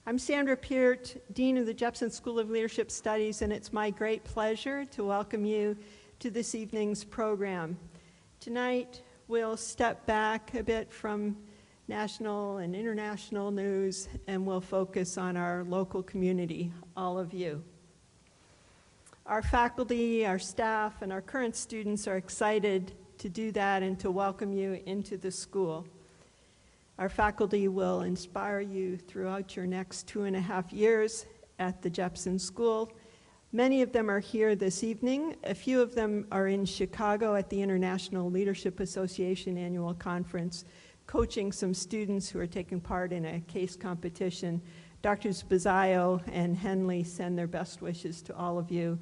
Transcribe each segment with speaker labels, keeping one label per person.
Speaker 1: I'm Sandra Peart, Dean of the Jepson School of Leadership Studies, and it's my great pleasure to welcome you to this evening's program. Tonight, we'll step back a bit from national and international news, and we'll focus on our local community, all of you. Our faculty, our staff, and our current students are excited to do that and to welcome you into the school. Our faculty will inspire you throughout your next 2.5 years at the Jepson School. Many of them are here this evening. A few of them are in Chicago at the International Leadership Association Annual Conference, coaching some students who are taking part in a case competition. Drs. Bazzaio and Henley send their best wishes to all of you.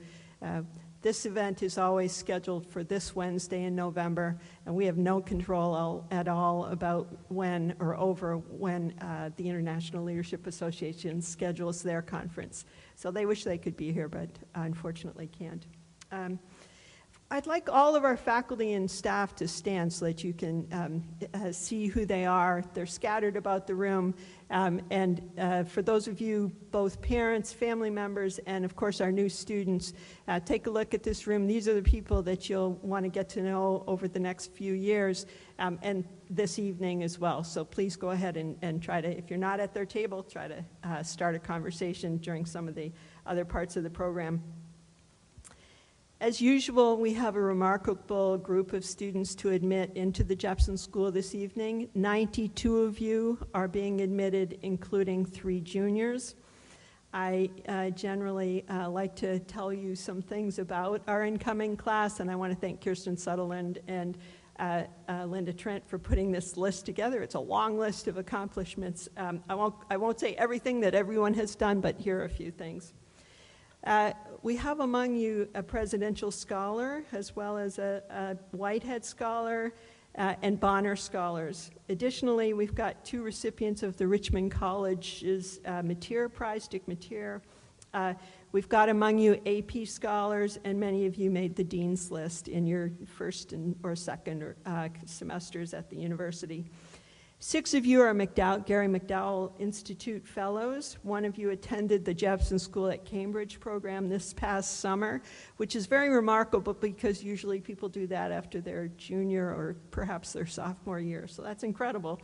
Speaker 1: This event is always scheduled for this Wednesday in November, and we have no control at all about when or over when the International Leadership Association schedules their conference. So they wish they could be here, but unfortunately can't. I'd like all of our faculty and staff to stand so that you can see who they are. They're scattered about the room. And for those of you, both parents, family members, and of course our new students, take a look at this room. These are the people that you'll want to get to know over the next few years and this evening as well. So please go ahead and try to, if you're not at their table, try to start a conversation during some of the other parts of the program. As usual, we have a remarkable group of students to admit into the Jepson School this evening. 92 of you are being admitted, including 3 juniors. I generally like to tell you some things about our incoming class, and I want to thank Kirsten Sutherland and Linda Trent for putting this list together. It's a long list of accomplishments. I won't say everything that everyone has done, but here are a few things. We have among you a presidential scholar, as well as a Whitehead scholar and Bonner scholars. Additionally, we've got 2 recipients of the Richmond College's Mateer Prize, Dick Mateer. We've got among you AP scholars, and many of you made the dean's list in your first or second semesters at the university. 6 of you are Gary McDowell Institute Fellows. 1 of you attended the Jepson School at Cambridge program this past summer, which is very remarkable because usually people do that after their junior or perhaps their sophomore year. So that's incredible.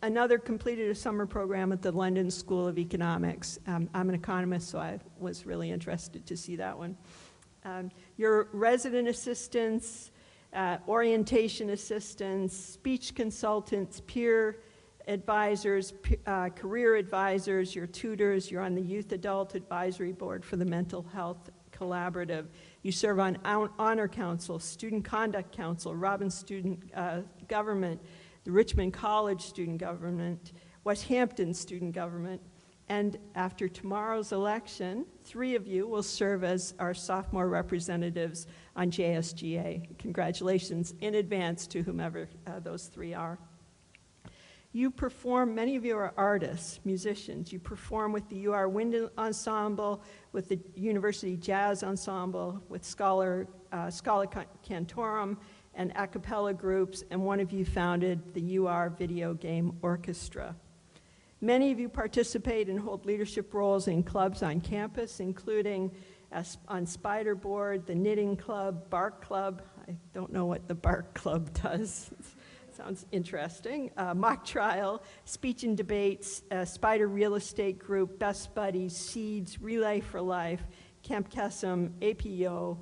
Speaker 1: Another completed a summer program at the London School of Economics. I'm an economist, so I was really interested to see that one. Your resident assistants, orientation assistants, speech consultants, peer advisors, career advisors, your tutors. You're on the Youth Adult Advisory Board for the Mental Health Collaborative. You serve on Honor Council, Student Conduct Council, Robbins Student Government, the Richmond College Student Government, West Hampton Student Government. And after tomorrow's election, 3 of you will serve as our sophomore representatives on JSGA. Congratulations in advance to whomever those 3 are. You perform, many of you are artists, musicians. You perform with the UR Wind Ensemble, with the University Jazz Ensemble, with Scala Cantorum, and a cappella groups, and 1 of you founded the UR Video Game Orchestra. Many of you participate and hold leadership roles in clubs on campus, including on Spider Board, the Knitting Club, Bark Club. I don't know what the Bark Club does. Sounds interesting. Mock Trial, Speech and Debates, Spider Real Estate Group, Best Buddies, Seeds, Relay for Life, Camp Kesem, APO,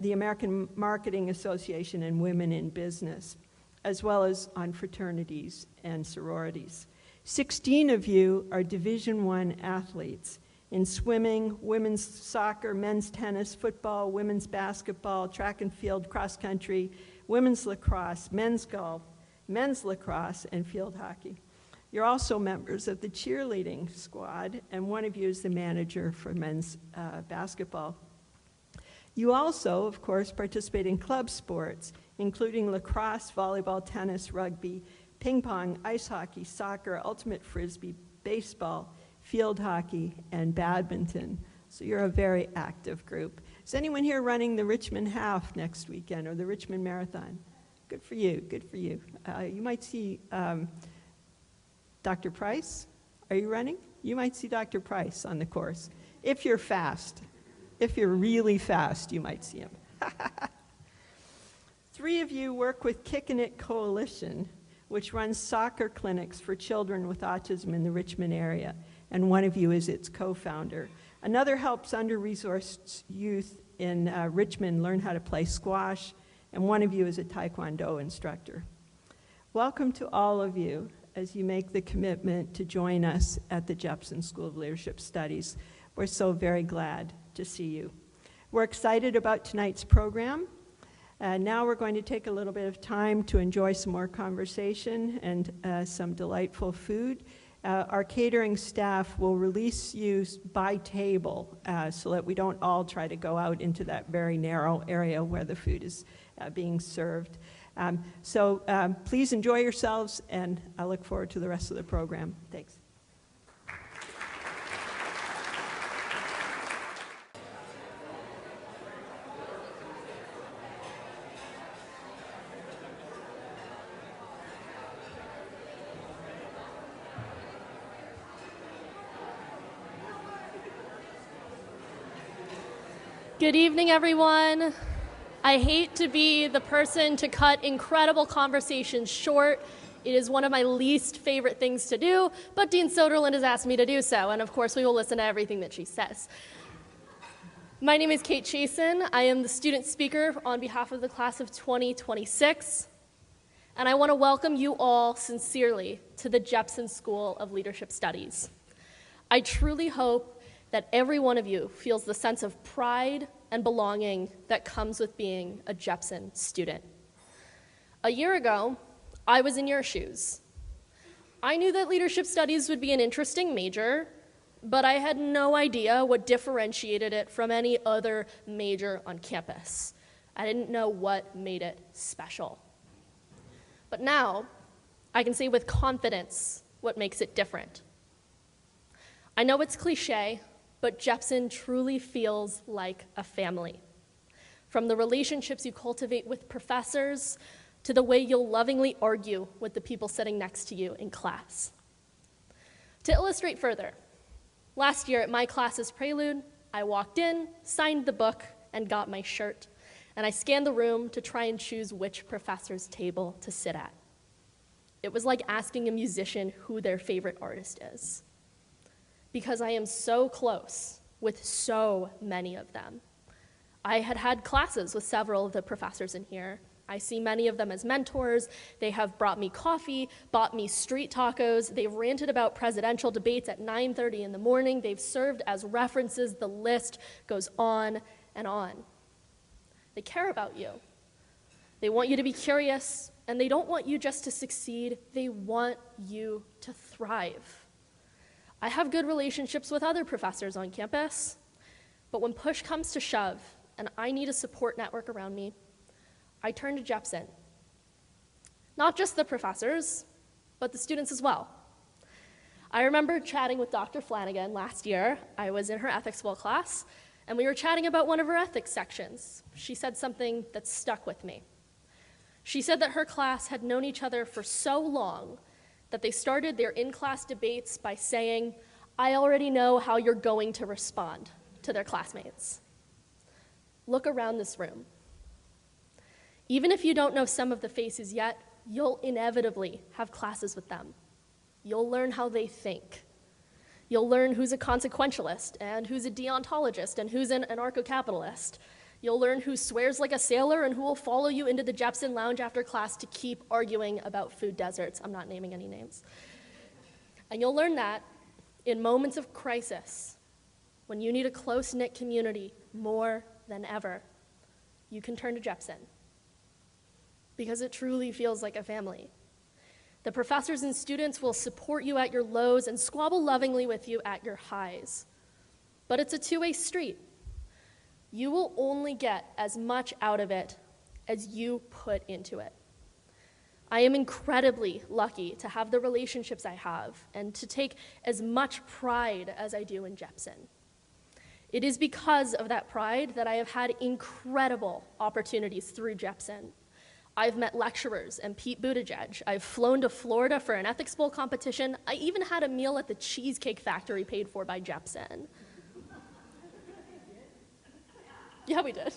Speaker 1: the American Marketing Association, and Women in Business, as well as on fraternities and sororities. 16 of you are Division I athletes in swimming, women's soccer, men's tennis, football, women's basketball, track and field, cross country, women's lacrosse, men's golf, men's lacrosse, and field hockey. You're also members of the cheerleading squad, and 1 of you is the manager for men's basketball. You also, of course, participate in club sports, including lacrosse, volleyball, tennis, rugby, ping pong, ice hockey, soccer, ultimate frisbee, baseball, field hockey, and badminton. So you're a very active group. Is anyone here running the Richmond Half next weekend or the Richmond Marathon? Good for you, good for you. You might see Dr. Price Are you running? You might see Dr. Price on the course. If you're fast. If you're really fast, you might see him. 3 of you work with Kickin' It Coalition, which runs soccer clinics for children with autism in the Richmond area, and 1 of you is its co-founder. Another helps under-resourced youth in Richmond learn how to play squash, and 1 of you is a Taekwondo instructor. Welcome to all of you as you make the commitment to join us at the Jepson School of Leadership Studies. We're so very glad to see you. We're excited about tonight's program. Now we're going to take a little bit of time to enjoy some more conversation and some delightful food. Our catering staff will release you by table so that we don't all try to go out into that very narrow area where the food is being served. So please enjoy yourselves, and I look forward to the rest of the program. Thanks.
Speaker 2: Good evening, everyone. I hate to be the person to cut incredible conversations short. It is one of my least favorite things to do, but Dean Soderlund has asked me to do so, and of course we will listen to everything that she says. My name is Kate Chasen. I am the student speaker on behalf of the class of 2026, and I want to welcome you all sincerely to the Jepson School of Leadership Studies. I truly hope that every one of you feels the sense of pride and belonging that comes with being a Jepson student. A year ago, I was in your shoes. I knew that leadership studies would be an interesting major, but I had no idea what differentiated it from any other major on campus. I didn't know what made it special. But now, I can say with confidence what makes it different. I know it's cliche, but Jepson truly feels like a family. From the relationships you cultivate with professors to the way you'll lovingly argue with the people sitting next to you in class. To illustrate further, last year at my class's Prelude, I walked in, signed the book, and got my shirt, and I scanned the room to try and choose which professor's table to sit at. It was like asking a musician who their favorite artist is, because I am so close with so many of them. I had had classes with several of the professors in here. I see many of them as mentors. They have brought me coffee, bought me street tacos. They've ranted about presidential debates at 9:30 in the morning. They've served as references. The list goes on and on. They care about you. They want you to be curious, and they don't want you just to succeed. They want you to thrive. I have good relationships with other professors on campus, but when push comes to shove and I need a support network around me, I turn to Jepson. Not just the professors, but the students as well. I remember chatting with Dr. Flanagan last year. I was in her ethics school class, and we were chatting about one of her ethics sections. She said something that stuck with me. She said that her class had known each other for so long that they started their in-class debates by saying, "I already know how you're going to respond," to their classmates. Look around this room. Even if you don't know some of the faces yet, you'll inevitably have classes with them. You'll learn how they think. You'll learn who's a consequentialist and who's a deontologist and who's an anarcho-capitalist. You'll learn who swears like a sailor and who will follow you into the Jepson lounge after class to keep arguing about food deserts. I'm not naming any names. And you'll learn that in moments of crisis, when you need a close-knit community more than ever, you can turn to Jepson, because it truly feels like a family. The professors and students will support you at your lows and squabble lovingly with you at your highs. But it's a two-way street. You will only get as much out of it as you put into it. I am incredibly lucky to have the relationships I have and to take as much pride as I do in Jepson. It is because of that pride that I have had incredible opportunities through Jepson. I've met lecturers and Pete Buttigieg. I've flown to Florida for an ethics bowl competition. I even had a meal at the Cheesecake Factory paid for by Jepson. Yeah, we did.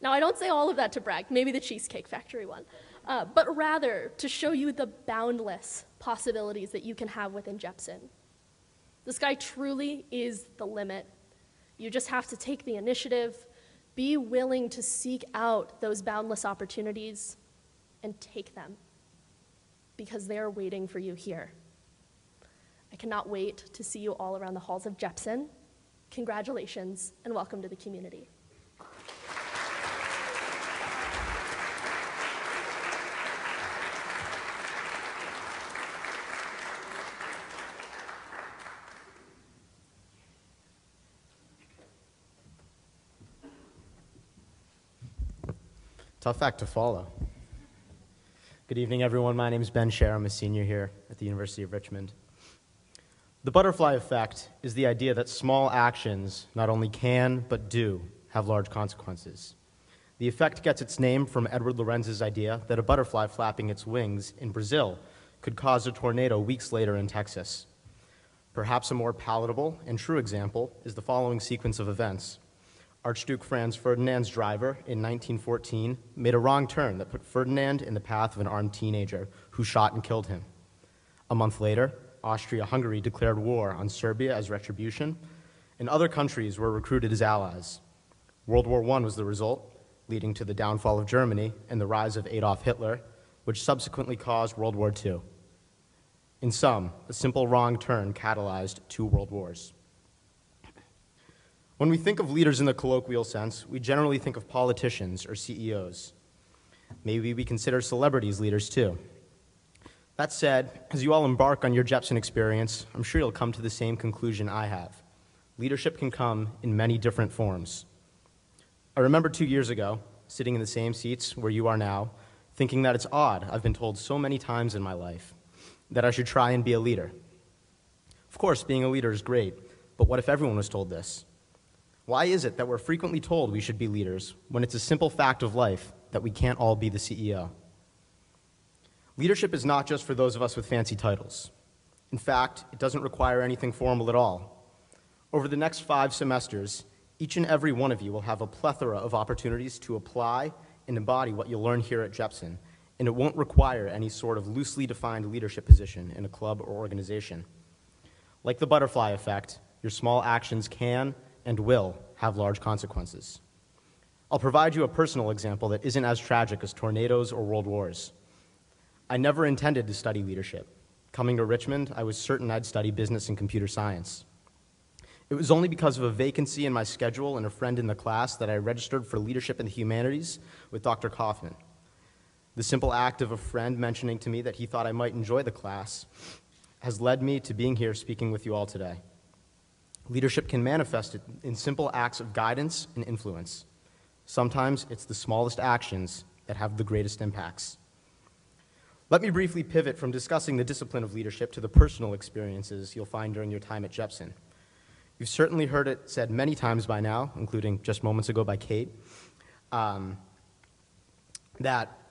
Speaker 2: Now, I don't say all of that to brag, maybe the Cheesecake Factory one, but rather to show you the boundless possibilities that you can have within Jepson. The sky truly is the limit. You just have to take the initiative, be willing to seek out those boundless opportunities, and take them, because they are waiting for you here. I cannot wait to see you all around the halls of Jepson. Congratulations, and welcome to the community.
Speaker 3: Tough act to follow. Good evening, everyone. My name is Ben Scher. I'm a senior here at the University of Richmond. The butterfly effect is the idea that small actions not only can, but do have large consequences. The effect gets its name from Edward Lorenz's idea that a butterfly flapping its wings in Brazil could cause a tornado weeks later in Texas. Perhaps a more palatable and true example is the following sequence of events. Archduke Franz Ferdinand's driver in 1914 made a wrong turn that put Ferdinand in the path of an armed teenager who shot and killed him. A month later, Austria-Hungary declared war on Serbia as retribution, and other countries were recruited as allies. World War I was the result, leading to the downfall of Germany and the rise of Adolf Hitler, which subsequently caused World War II. In sum, a simple wrong turn catalyzed 2 world wars. When we think of leaders in the colloquial sense, we generally think of politicians or CEOs. Maybe we consider celebrities leaders too. That said, as you all embark on your Jepson experience, I'm sure you'll come to the same conclusion I have. Leadership can come in many different forms. I remember 2 years ago, sitting in the same seats where you are now, thinking that it's odd, I've been told so many times in my life, that I should try and be a leader. Of course, being a leader is great, but what if everyone was told this? Why is it that we're frequently told we should be leaders when it's a simple fact of life that we can't all be the CEO? Leadership is not just for those of us with fancy titles. In fact, it doesn't require anything formal at all. Over the next 5 semesters, each and every one of you will have a plethora of opportunities to apply and embody what you'll learn here at Jepson, and it won't require any sort of loosely defined leadership position in a club or organization. Like the butterfly effect, your small actions can and will have large consequences. I'll provide you a personal example that isn't as tragic as tornadoes or world wars. I never intended to study leadership. Coming to Richmond, I was certain I'd study business and computer science. It was only because of a vacancy in my schedule and a friend in the class that I registered for leadership in the humanities with Dr. Kaufman. The simple act of a friend mentioning to me that he thought I might enjoy the class has led me to being here speaking with you all today. Leadership can manifest in simple acts of guidance and influence. Sometimes it's the smallest actions that have the greatest impacts. Let me briefly pivot from discussing the discipline of leadership to the personal experiences you'll find during your time at Jepson. You've certainly heard it said many times by now, including just moments ago by Kate, that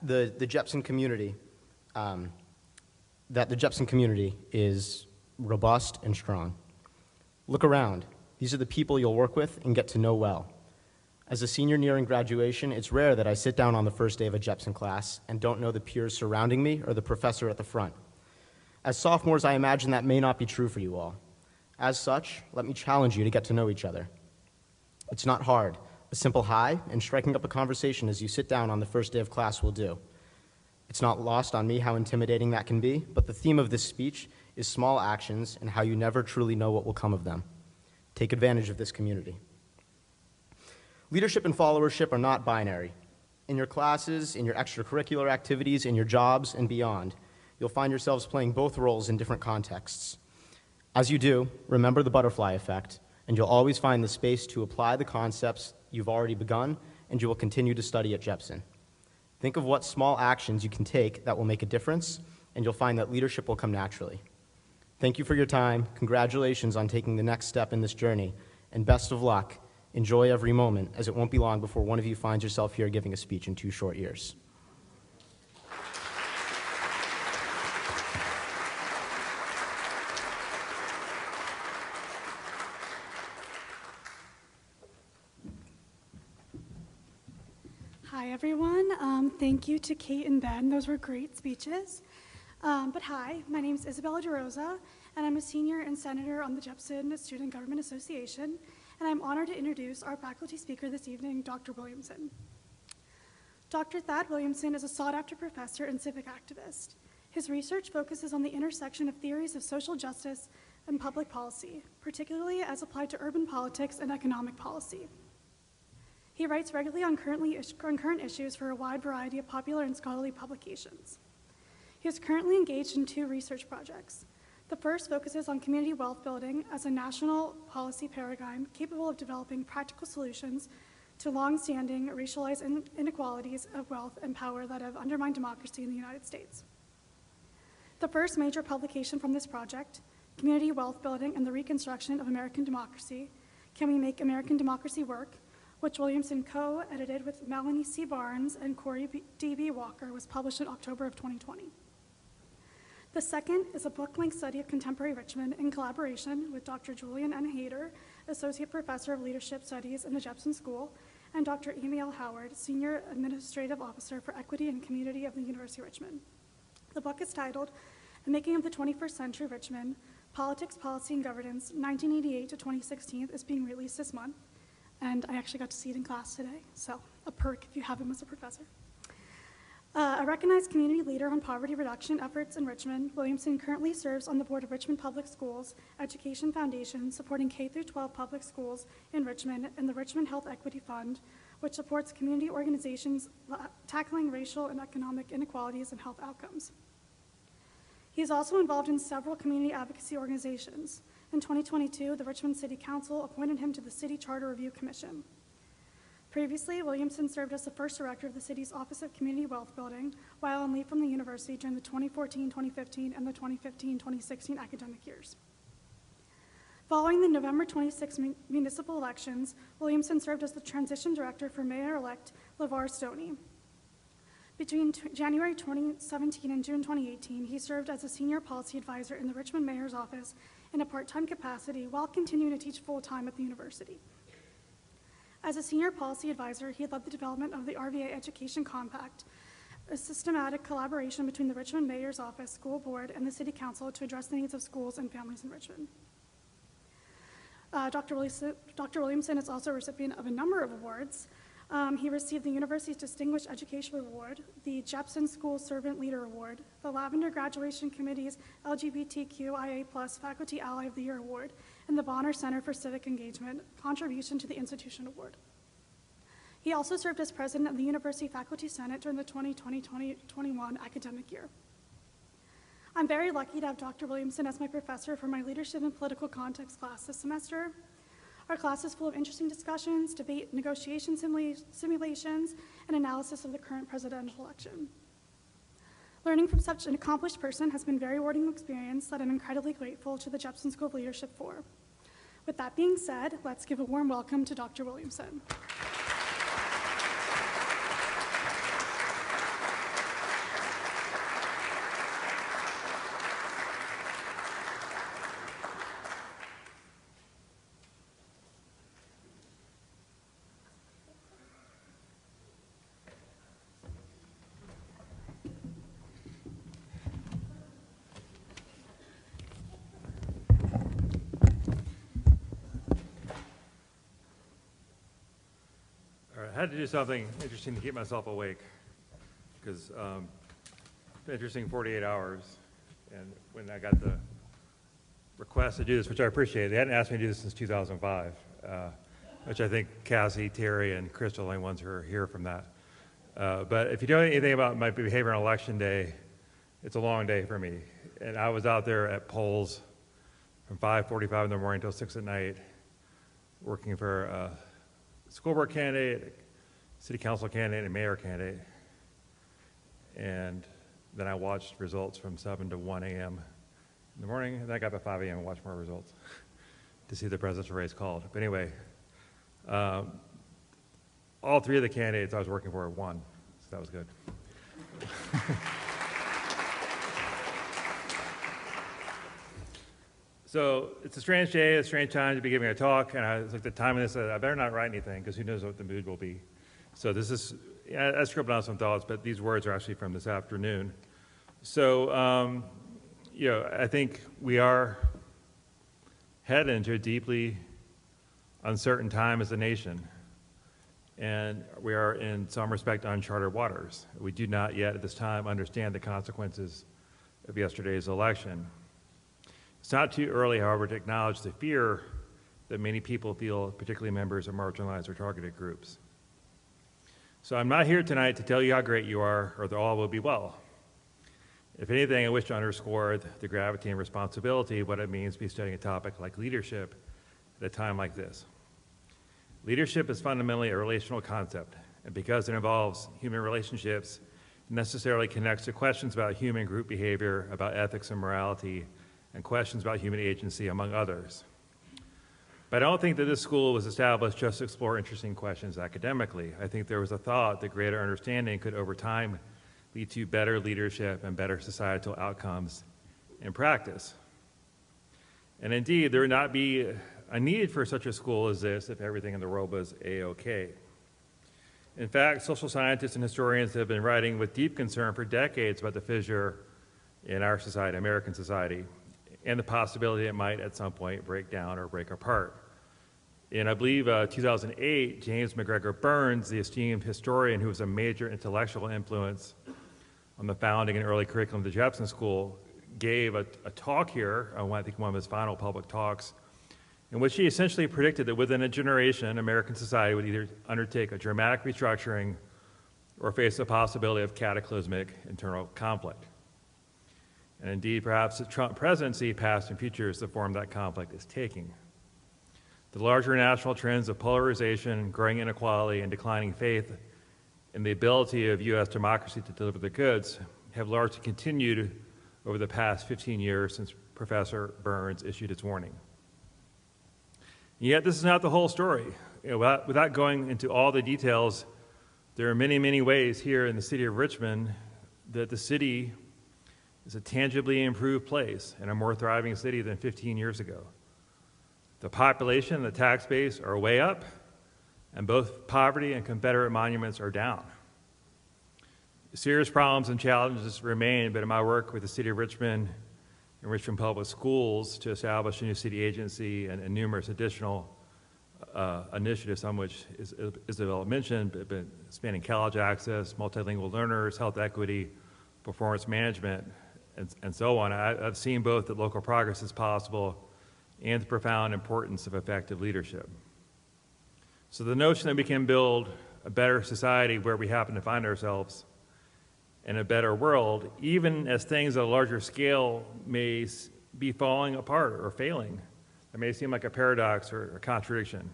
Speaker 3: the Jepson community is robust and strong. Look around. These are the people you'll work with and get to know well. As a senior nearing graduation, it's rare that I sit down on the first day of a Jepson class and don't know the peers surrounding me or the professor at the front. As sophomores, I imagine that may not be true for you all. As such, let me challenge you to get to know each other. It's not hard. A simple hi and striking up a conversation as you sit down on the first day of class will do. It's not lost on me how intimidating that can be, but the theme of this speech is small actions and how you never truly know what will come of them. Take advantage of this community. Leadership and followership are not binary. In your classes, in your extracurricular activities, in your jobs, and beyond, you'll find yourselves playing both roles in different contexts. As you do, remember the butterfly effect, and you'll always find the space to apply the concepts you've already begun and you will continue to study at Jepson. Think of what small actions you can take that will make a difference, and you'll find that leadership will come naturally. Thank you for your time. Congratulations on taking the next step in this journey, and best of luck Enjoy every moment, as it won't be long before one of you finds yourself here giving a speech in 2 short years.
Speaker 4: Hi, everyone. Thank you to Kate and Ben. Those were great speeches. But hi, my name is Isabella DeRosa, and I'm a senior and senator on the Jepson Student Government Association, and I'm honored to introduce our faculty speaker this evening, Dr. Williamson. Dr. Thad Williamson is a sought-after professor and civic activist. His research focuses on the intersection of theories of social justice and public policy, particularly as applied to urban politics and economic policy. He writes regularly on current issues for a wide variety of popular and scholarly publications. He is currently engaged in 2 research projects. The first focuses on community wealth building as a national policy paradigm capable of developing practical solutions to long-standing racialized inequalities of wealth and power that have undermined democracy in the United States. The first major publication from this project, Community Wealth Building and the Reconstruction of American Democracy, Can We Make American Democracy Work?, which Williamson co-edited with Melanie C. Barnes and Corey D.B. Walker, was published in October of 2020. The second is a book-length study of contemporary Richmond in collaboration with Dr. Julian N. Hayter, Associate Professor of Leadership Studies in the Jepson School, and Dr. Amy L. Howard, Senior Administrative Officer for Equity and Community of the University of Richmond. The book is titled The Making of the 21st Century Richmond, Politics, Policy, and Governance, 1988 to 2016, is being released this month. And I actually got to see it in class today, so a perk if you have him as a professor. A recognized community leader on poverty reduction efforts in Richmond, Williamson currently serves on the board of Richmond Public Schools Education Foundation, supporting K-12 public schools in Richmond, and the Richmond Health Equity Fund, which supports community organizations tackling racial and economic inequalities and health outcomes. He is also involved in several community advocacy organizations. In 2022, the Richmond City Council appointed him to the City Charter Review Commission. Previously, Williamson served as the first director of the city's Office of Community Wealth Building while on leave from the university during the 2014-2015 and the 2015-2016 academic years. Following the November 26 municipal elections, Williamson served as the transition director for Mayor-elect LeVar Stoney. Between January 2017 and June 2018, he served as a senior policy advisor in the Richmond Mayor's office in a part-time capacity while continuing to teach full-time at the university. As a senior policy advisor, he led the development of the RVA Education Compact, a systematic collaboration between the Richmond Mayor's office, school board, and the city council to address the needs of schools and families in Richmond. Dr. Williamson is also a recipient of a number of awards. He received the university's Distinguished Education Award, the Jepson School Servant Leader Award, the Lavender Graduation Committee's LGBTQIA+ Faculty Ally of the Year Award, and the Bonner Center for Civic Engagement Contribution to the Institution Award. He also served as president of the University Faculty Senate during the 2020-2021 academic year. I'm very lucky to have Dr. Williamson as my professor for my Leadership and Political Context class this semester. Our class is full of interesting discussions, debate, negotiation simulations, and analysis of the current presidential election. Learning from such an accomplished person has been a very rewarding experience that I'm incredibly grateful to the Jepson School of Leadership for. With that being said, let's give a warm welcome to Dr. Williamson.
Speaker 5: I had to do something interesting to keep myself awake because it's been interesting 48 hours. And when I got the request to do this, which I appreciate, they hadn't asked me to do this since 2005, which I think Cassie, Terry, and Crystal are the only ones who are here from that. But if you know anything about my behavior on election day, it's a long day for me. And I was out there at polls from 5:45 in the morning till 6 at night, working for a school board candidate, city council candidate, and mayor candidate. And then I watched results from 7 to 1 a.m. in the morning, and then I got up at 5 a.m. and watched more results to see the presidential race called. But anyway, All three of the candidates I was working for won, so that was good. So it's a strange day, a strange time to be giving a talk, and I was like, the time of this, I better not write anything because who knows what the mood will be. So this is, I scribbled out some thoughts, but these words are actually from this afternoon. So, you know, I think we are headed into a deeply uncertain time as a nation, and we are in some respect uncharted waters. We do not yet at this time understand the consequences of yesterday's election. It's not too early, however, to acknowledge the fear that many people feel, particularly members of marginalized or targeted groups. So I'm not here tonight to tell you how great you are or that all will be well. If anything, I wish to underscore the gravity and responsibility of what it means to be studying a topic like leadership at a time like this. Leadership is fundamentally a relational concept, and because it involves human relationships, it necessarily connects to questions about human group behavior, about ethics and morality, and questions about human agency, among others. But I don't think that this school was established just to explore interesting questions academically. I think there was a thought that greater understanding could, over time, lead to better leadership and better societal outcomes in practice. And indeed, there would not be a need for such a school as this if everything in the world was A-OK. In fact, social scientists and historians have been writing with deep concern for decades about the fissure in our society, American society, and the possibility it might at some point break down or break apart. In, I believe, 2008, James McGregor Burns, the esteemed historian who was a major intellectual influence on the founding and early curriculum of the Jepson School, gave a talk here, I think one of his final public talks, in which he essentially predicted that within a generation, American society would either undertake a dramatic restructuring or face the possibility of cataclysmic internal conflict. And indeed, perhaps the Trump presidency, past and future, is the form that conflict is taking. The larger national trends of polarization, growing inequality, and declining faith in the ability of U.S. democracy to deliver the goods have largely continued over the past 15 years since Professor Burns issued its warning. And yet, this is not the whole story. Without going into all the details, there are many, many ways here in the city of Richmond that the city is a tangibly improved place and a more thriving city than 15 years ago. The population and the tax base are way up, and both poverty and Confederate monuments are down. Serious problems and challenges remain, but in my work with the city of Richmond and Richmond Public Schools to establish a new city agency and numerous additional initiatives, some which Isabel mentioned, but spanning college access, multilingual learners, health equity, performance management, and so on. I've seen both that local progress is possible and the profound importance of effective leadership. So the notion that we can build a better society where we happen to find ourselves in a better world, even as things at a larger scale may be falling apart or failing, it may seem like a paradox or a contradiction.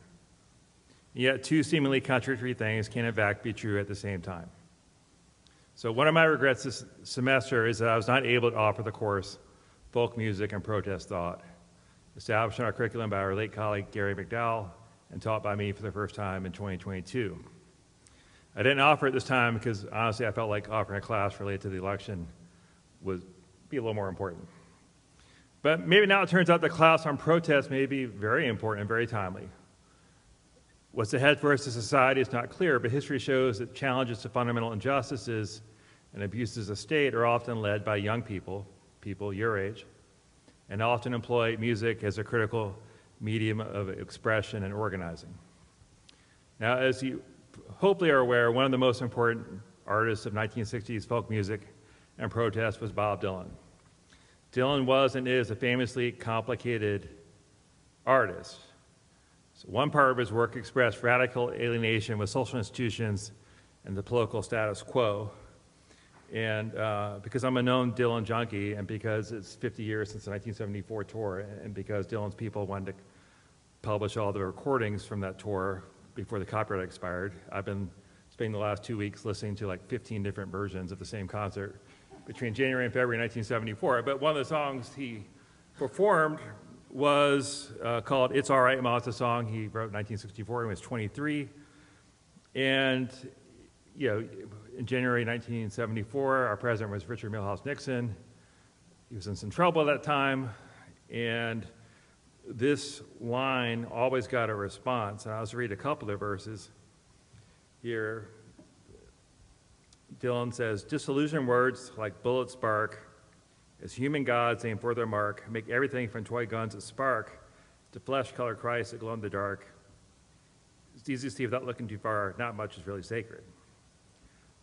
Speaker 5: Yet two seemingly contradictory things can in fact be true at the same time. So one of my regrets this semester is that I was not able to offer the course Folk Music and Protest Thought, established in our curriculum by our late colleague Gary McDowell and taught by me for the first time in 2022. I didn't offer it this time because honestly I felt like offering a class related to the election would be a little more important. But maybe now it turns out the class on protest may be very important and very timely. What's ahead for us as a society is not clear, but history shows that challenges to fundamental injustices and abuses of state are often led by young people, people your age, and often employ music as a critical medium of expression and organizing. Now, as you hopefully are aware, one of the most important artists of 1960s folk music and protest was Bob Dylan. Dylan was and is a famously complicated artist. So one part of his work expressed radical alienation with social institutions and the political status quo. And because I'm a known Dylan junkie, and because it's 50 years since the 1974 tour, and because Dylan's people wanted to publish all the recordings from that tour before the copyright expired, I've been spending the last 2 weeks listening to like 15 different versions of the same concert between January and February 1974. But one of the songs he performed was called It's All Right, Ma. It's a song he wrote in 1964 when he was 23. And, in January 1974, our president was Richard Milhouse Nixon. He was in some trouble at that time, and this line always got a response. And I'll just read a couple of verses here. Dylan says, disillusioned words like bullets spark, as human gods aim for their mark, make everything from toy guns that spark to flesh-colored Christ that glow in the dark. It's easy to see without looking too far, not much is really sacred.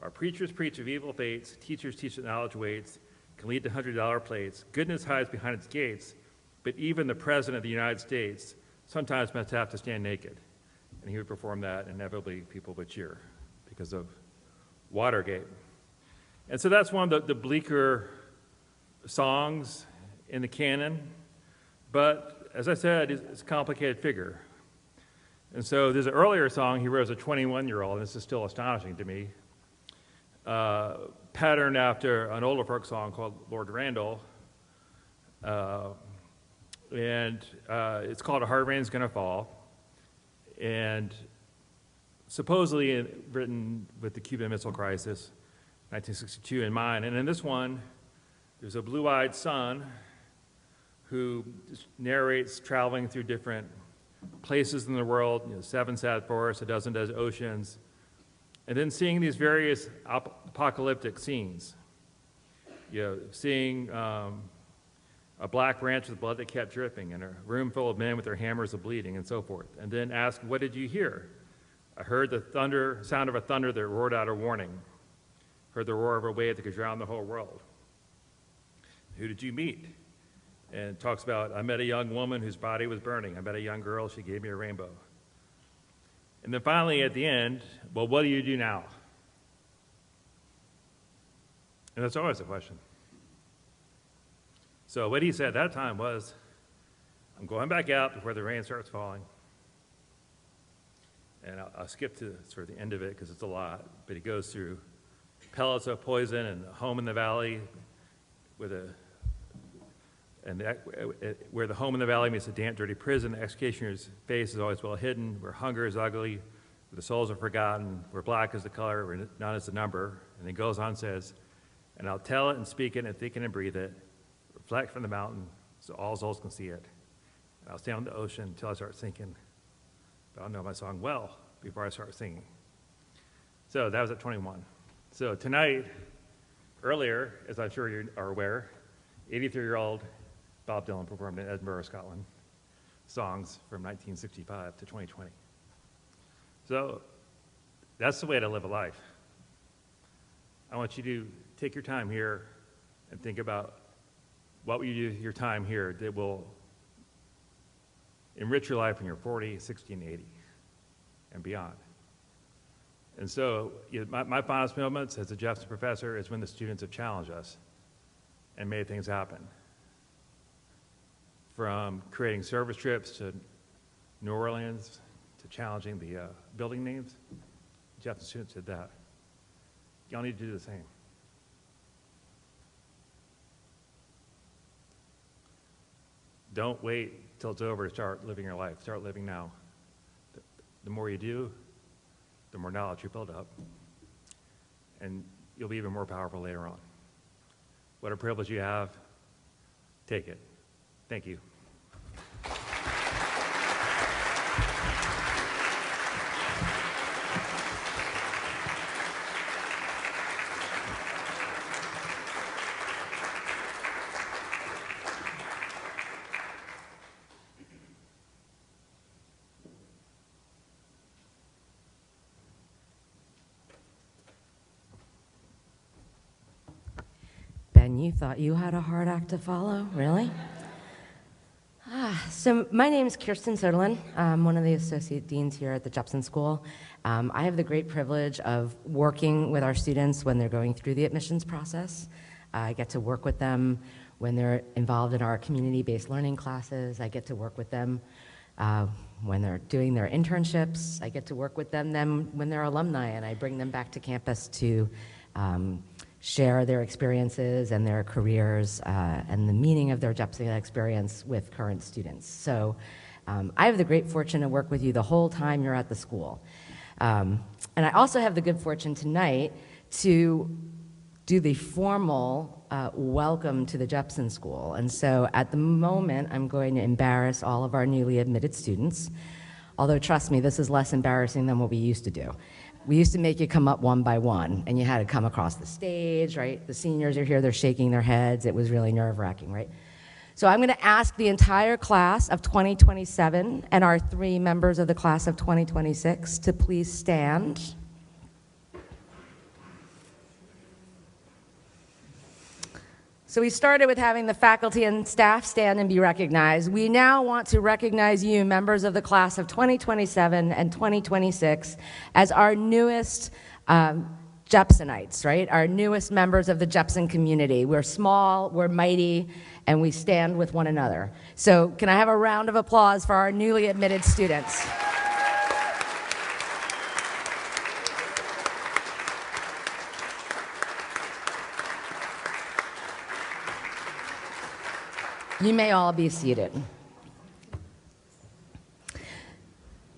Speaker 5: Our preachers preach of evil fates, teachers teach that knowledge waits, can lead to $100 plates. Goodness hides behind its gates, but even the President of the United States sometimes must have to stand naked. And he would perform that, and inevitably people would cheer because of Watergate. And so that's one of the bleaker songs in the canon, but as I said, it's a complicated figure. And so there's an earlier song he wrote as a 21-year-old, and this is still astonishing to me, patterned after an older folk song called Lord Randall, and it's called A Hard Rain's Gonna Fall, and supposedly written with the Cuban Missile Crisis, 1962 in mind. And in this one, there's a blue-eyed son who narrates traveling through different places in the world, 7 sad forests, a dozen oceans, and then seeing these various apocalyptic scenes. Seeing a black branch with blood that kept dripping, and a room full of men with their hammers of bleeding, and so forth. And then ask, what did you hear? I heard the sound of a thunder that roared out a warning. Heard the roar of a wave that could drown the whole world. Who did you meet? And talks about, I met a young woman whose body was burning. I met a young girl, she gave me a rainbow. And then finally at the end, well, what do you do now? And that's always a question. So what he said at that time was, I'm going back out before the rain starts falling. And I'll skip to sort of the end of it because it's a lot, but he goes through pellets of poison and a home in the valley where the home in the valley meets a damp, dirty prison. The executioner's face is always well hidden, where hunger is ugly, where the souls are forgotten, where black is the color, where none is the number. And he goes on and says, and I'll tell it and speak it and think it and breathe it, reflect from the mountain so all souls can see it. And I'll stay on the ocean until I start sinking. But I'll know my song well before I start singing. So that was at 21. So tonight, earlier, as I'm sure you are aware, 83-year-old Bob Dylan performed in Edinburgh, Scotland, songs from 1965 to 2020. So that's the way to live a life. I want you to take your time here and think about what will you do with your time here that will enrich your life when you're 40, 60, and 80, and beyond. And so my fondest moments as a Jepson professor is when the students have challenged us and made things happen. From creating service trips to New Orleans to challenging the building names, Jepson students did that. Y'all need to do the same. Don't wait till it's over to start living your life. Start living now. The more you do, the more knowledge you build up, and you'll be even more powerful later on. What a privilege you have. Take it. Thank you.
Speaker 6: Ben, you thought you had a hard act to follow? Really? So my name is Kirsten Soderlin. I'm one of the associate deans here at the Jepson School. I have the great privilege of working with our students when they're going through the admissions process. I get to work with them when they're involved in our community-based learning classes. I get to work with them when they're doing their internships. I get to work with them then when they're alumni, and I bring them back to campus to share their experiences and their careers and the meaning of their Jepson experience with current students. So I have the great fortune to work with you the whole time you're at the school. And I also have the good fortune tonight to do the formal welcome to the Jepson School. And so at the moment, I'm going to embarrass all of our newly admitted students. Although, trust me, this is less embarrassing than what we used to do. We used to make you come up one by one, and you had to come across the stage, right? The seniors are here, they're shaking their heads. It was really nerve-wracking, right? So I'm going to ask the entire class of 2027 and our 3 members of the class of 2026 to please stand. So we started with having the faculty and staff stand and be recognized. We now want to recognize you, members of the class of 2027 and 2026, as our newest Jepsonites, right? Our newest members of the Jepson community. We're small, we're mighty, and we stand with one another. So can I have a round of applause for our newly admitted students? You may all be seated.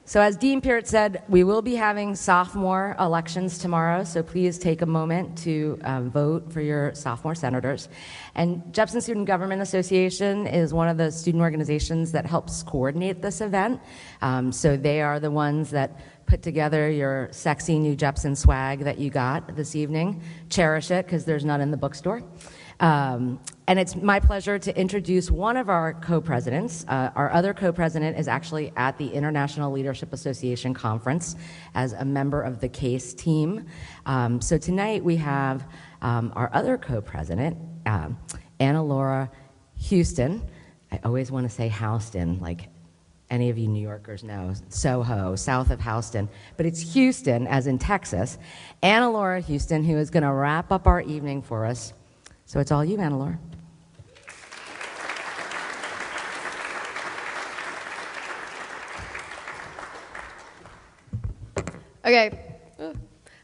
Speaker 6: So as Dean Peart said, we will be having sophomore elections tomorrow, so please take a moment to vote for your sophomore senators. And Jepson Student Government Association is one of the student organizations that helps coordinate this event. So they are the ones that put together your sexy new Jepson swag that you got this evening. Cherish it, because there's none in the bookstore. And it's my pleasure to introduce one of our co-presidents. Our other co-president is actually at the International Leadership Association Conference as a member of the CASE team. So tonight we have our other co-president, Anna Laura Houston. I always want to say Houston, like any of you New Yorkers know, Soho, south of Houston, but it's Houston, as in Texas. Anna Laura Houston, who is going to wrap up our evening for us. So it's all you, Anna Laura.
Speaker 7: Okay.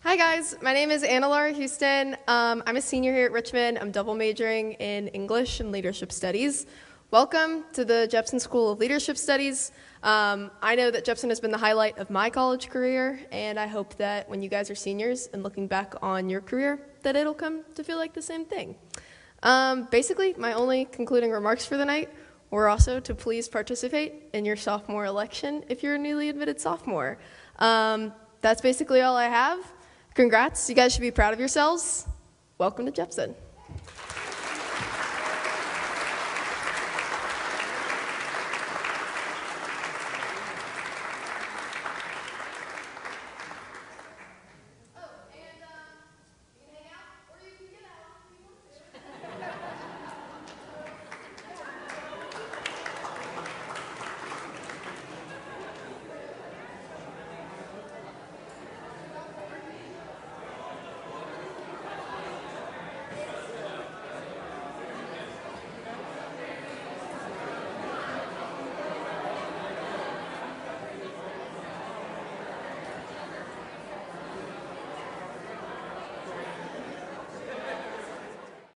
Speaker 7: Hi guys, my name is Anna Laura Houston. I'm a senior here at Richmond. I'm double majoring in English and Leadership Studies. Welcome to the Jepson School of Leadership Studies. I know that Jepson has been the highlight of my college career, and I hope that when you guys are seniors and looking back on your career, that it'll come to feel like the same thing. Basically, my only concluding remarks for the night were also to please participate in your sophomore election if you're a newly admitted sophomore. That's basically all I have. Congrats, you guys should be proud of yourselves. Welcome to Jepson.